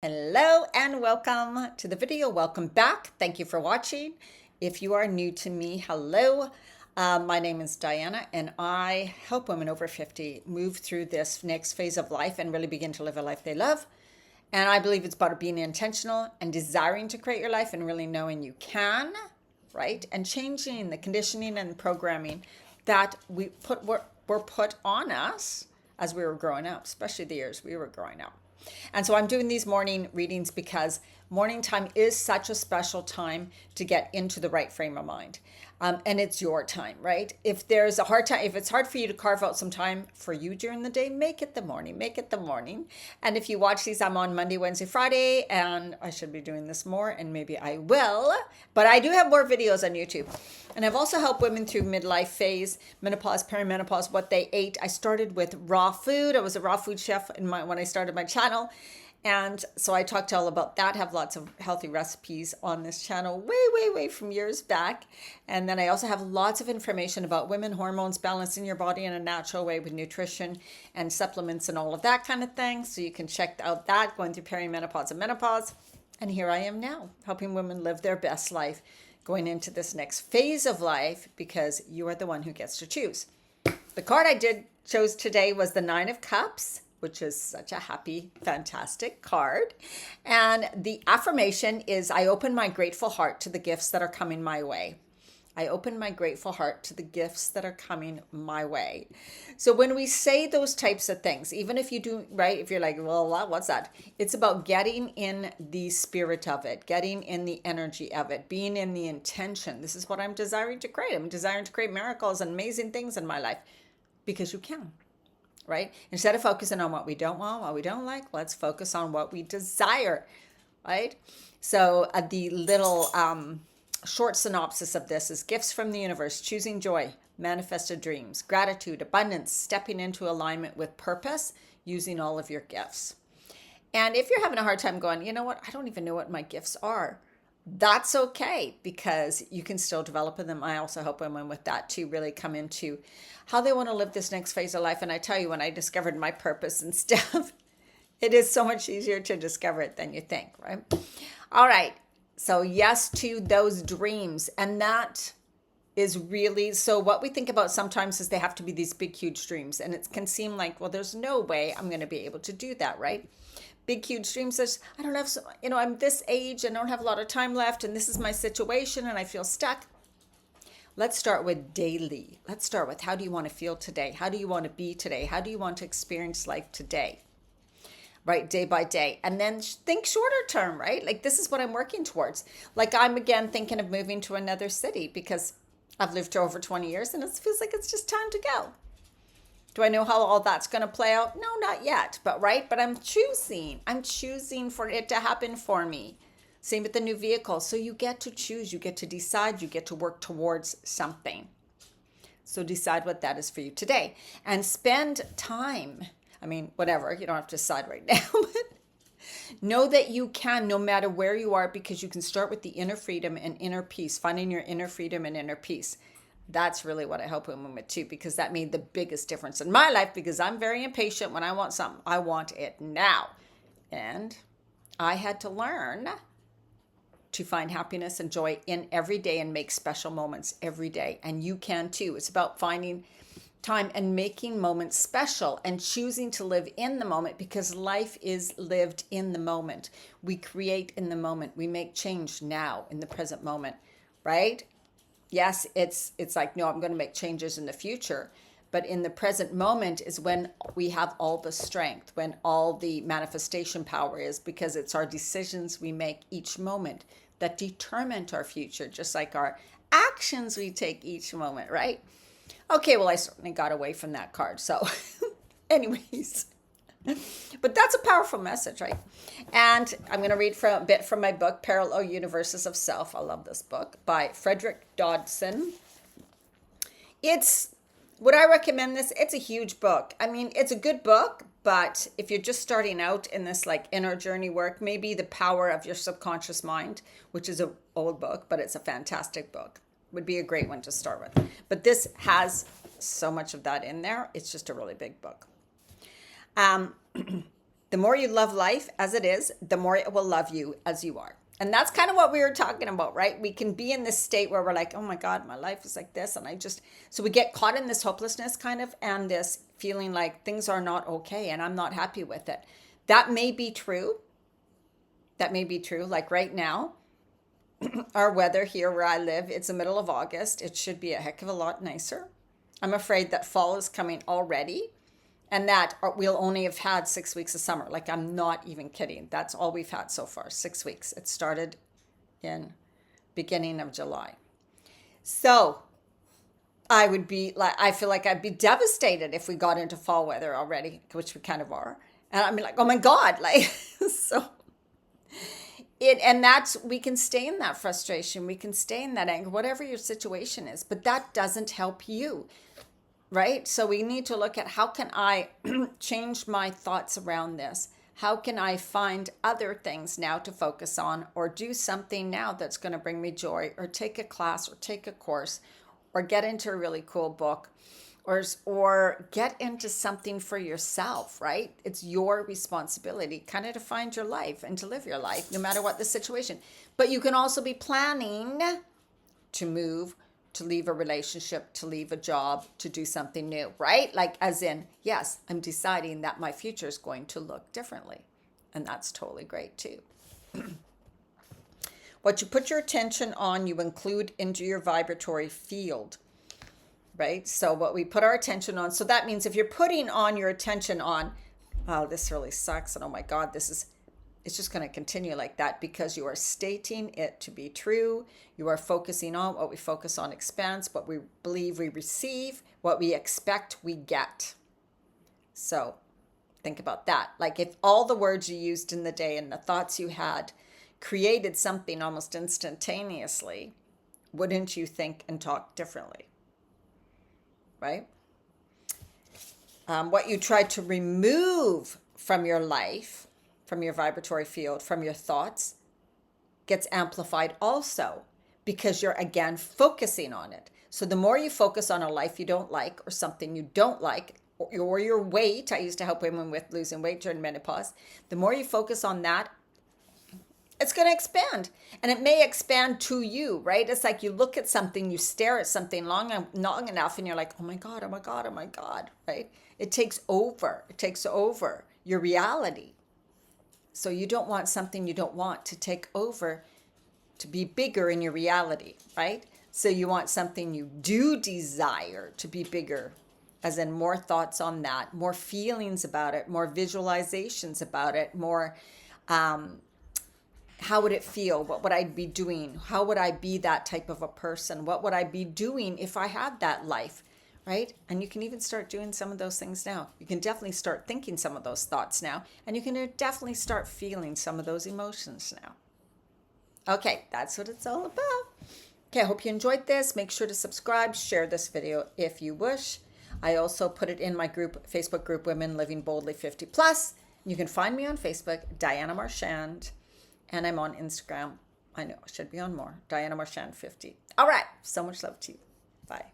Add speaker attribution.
Speaker 1: Hello and welcome to the video. Welcome back. Thank you for watching. If you are new to me, hello. My name is Diana and I help women over 50 move through this next phase of life and really begin to live a life they love. And I believe it's about being intentional and desiring to create your life and really knowing you can, right? And changing the conditioning and programming that were put on us as we were growing up, especially the years we were growing up. And so I'm doing these morning readings because morning time is such a special time to get into the right frame of mind. And it's your time, right? If there's a hard time, if it's hard for you to carve out some time for you during the day, make it the morning. And if you watch these, I'm on Monday, Wednesday, Friday, and I should be doing this more, and maybe I will, but I do have more videos on YouTube. And I've also helped women through midlife phase, menopause, perimenopause, what they ate. I started with raw food. I was a raw food chef when I started my channel. And so I talked all about that, have lots of healthy recipes on this channel way from years back. And then I also have lots of information about women, hormones, balancing your body in a natural way with nutrition and supplements and all of that kind of thing. So you can check out that, going through perimenopause and menopause. And here I am now, helping women live their best life, going into this next phase of life, because you are the one who gets to choose. The card I chose today was the Nine of Cups, which is such a happy, fantastic card. And the affirmation is, I open my grateful heart to the gifts that are coming my way. I open my grateful heart to the gifts that are coming my way. So when we say those types of things, even if you do, right, if you're like, well, what's that? It's about getting in the spirit of it, getting in the energy of it, being in the intention. This is what I'm desiring to create. I'm desiring to create miracles and amazing things in my life, because you can. Right? Instead of focusing on what we don't want, what we don't like, let's focus on what we desire, right? So the little short synopsis of this is gifts from the universe, choosing joy, manifested dreams, gratitude, abundance, stepping into alignment with purpose, using all of your gifts. And if you're having a hard time going, you know what, I don't even know what my gifts are, that's okay, because you can still develop them. I also help women with that to really come into how they want to live this next phase of life. And I tell you, when I discovered my purpose and stuff, it is so much easier to discover it than you think, right? All right. So yes to those dreams. And that is really, so what we think about sometimes is they have to be these big, huge dreams. And it can seem like, well, there's no way I'm going to be able to do that, right? Big, huge dreams says, I don't have, I'm this age and I don't have a lot of time left, and this is my situation and I feel stuck. Let's start with daily. Let's start with, how do you want to feel today? How do you want to be today? How do you want to experience life today? Right, day by day. And then think shorter term, right? Like, this is what I'm working towards. Like, I'm again thinking of moving to another city because I've lived here over 20 years and it feels like it's just time to go. Do I know how all that's going to play out? No, not yet. But I'm choosing for it to happen for me. Same with the new vehicle. So you get to choose, you get to decide, you get to work towards something. So decide what that is for you today and spend time. I mean, whatever, you don't have to decide right now, but know that you can, no matter where you are, because you can start with the inner freedom and inner peace, finding your inner freedom and inner peace. That's really what I help women with too, because that made the biggest difference in my life, because I'm very impatient. When I want something, I want it now. And I had to learn to find happiness and joy in every day and make special moments every day. And you can too. It's about finding time and making moments special and choosing to live in the moment, because life is lived in the moment. We create in the moment. We make change now in the present moment, right? Yes, it's like, no, I'm going to make changes in the future. But in the present moment is when we have all the strength, when all the manifestation power is, because it's our decisions we make each moment that determine our future, just like our actions we take each moment, right? Okay, well, I certainly got away from that card. So anyways, but that's a powerful message, right? And I'm going to read a bit from my book, Parallel Universes of Self. I love this book, by Frederick Dodson. Would I recommend this? It's a huge book. I mean, it's a good book, but if you're just starting out in this like inner journey work, maybe The Power of Your Subconscious Mind, which is an old book, but it's a fantastic book, would be a great one to start with. But this has so much of that in there. It's just a really big book. The more you love life as it is, the more it will love you as you are. And that's kind of what we were talking about, right? We can be in this state where we're like, oh my God, my life is like this. And so we get caught in this hopelessness kind of, and this feeling like things are not okay and I'm not happy with it. That may be true. That may be true. Like right now, our weather here where I live, it's the middle of August. It should be a heck of a lot nicer. I'm afraid that fall is coming already and that we'll only have had 6 weeks of summer. Like, I'm not even kidding. That's all we've had so far, 6 weeks. It started in beginning of July. So I feel like I'd be devastated if we got into fall weather already, which we kind of are. And I'm like, oh my God, like, so and we can stay in that frustration. We can stay in that anger, whatever your situation is, but that doesn't help you, right? So we need to look at, how can I change my thoughts around this? How can I find other things now to focus on, or do something now that's going to bring me joy, or take a class, or take a course, or get into a really cool book, or get into something for yourself, right? It's your responsibility kind of to find your life and to live your life, no matter what the situation. But you can also be planning to move, to leave a relationship, to leave a job, to do something new, right? Like, as in, yes, I'm deciding that my future is going to look differently. And that's totally great too. What you put your attention on, you include into your vibratory field, right? So what we put our attention on, so that means if you're putting on your attention on, oh, this really sucks, and oh my God, it's just going to continue like that, because you are stating it to be true. You are focusing on. What we focus on expands. What we believe we receive. What we expect we get. So think about that. Like, if all the words you used in the day and the thoughts you had created something almost instantaneously, wouldn't you think and talk differently? Right? What you try to remove from your life, from your vibratory field, from your thoughts, gets amplified also, because you're again focusing on it. So the more you focus on a life you don't like, or something you don't like, or your weight, I used to help women with losing weight during menopause, the more you focus on that, it's going to expand, and it may expand to you, right? It's like you look at something, you stare at something long enough, and you're like, oh my God, oh my God, oh my God, right? It takes over your reality. So you don't want something you don't want to take over, to be bigger in your reality, right? So you want something you do desire to be bigger, as in more thoughts on that, more feelings about it, more visualizations about it, more, how would it feel? What would I be doing? How would I be that type of a person? What would I be doing if I had that life, right? And you can even start doing some of those things now. You can definitely start thinking some of those thoughts now, and you can definitely start feeling some of those emotions now. Okay, that's what it's all about. Okay, I hope you enjoyed this. Make sure to subscribe, share this video if you wish. I also put it in my group, Facebook group, Women Living Boldly 50 Plus. You can find me on Facebook, Diana Marchand. And I'm on Instagram. I know, I should be on more. Diana Marchand 50. All right. So much love to you. Bye.